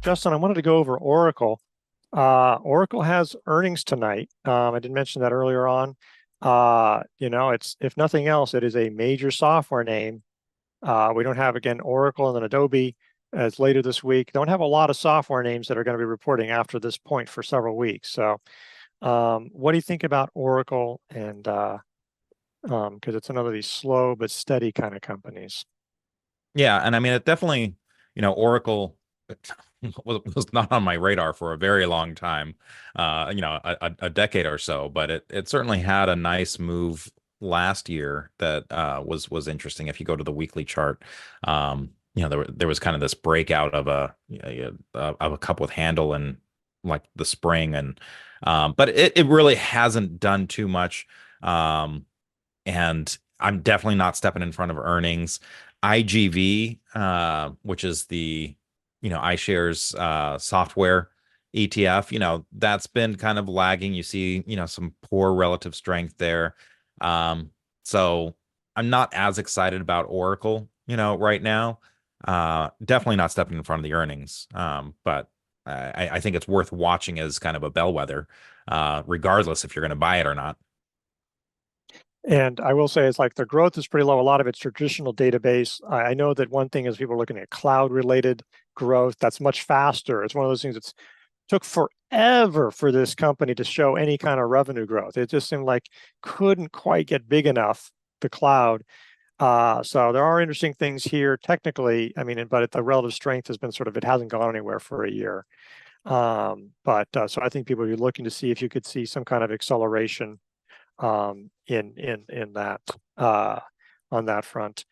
Justin, I wanted to go over Oracle. Oracle has earnings tonight. I didn't mention that earlier on. It's if nothing else, it is a major software name. We don't have again Oracle and then Adobe as later this week. Don't have a lot of software names that are going to be reporting after this point for several weeks. So, what do you think about Oracle and because it's another of these slow but steady kind of companies? Yeah, and I mean it definitely, Oracle was not on my radar for a very long time, a decade or so, but it certainly had a nice move last year that was interesting. If you go to the weekly chart, there was kind of this breakout of a cup with handle in like the spring, and but it really hasn't done too much. And I'm definitely not stepping in front of earnings. IGV, which is the iShares software ETF, that's been kind of lagging. You see, some poor relative strength there. So I'm not as excited about Oracle, right now. Definitely not stepping in front of the earnings. But I think it's worth watching as kind of a bellwether, regardless if you're going to buy it or not. And I will say it's like the growth is pretty low. A lot of it's traditional database. I know that one thing is people are looking at cloud related growth that's much faster. It's one of those things that's took forever for this company to show any kind of revenue growth. It just seemed like couldn't quite get big enough, the cloud. So there are interesting things here technically. I mean, but the relative strength has been sort of, it hasn't gone anywhere for a year. So I think people are looking to see if you could see some kind of acceleration in that on that front.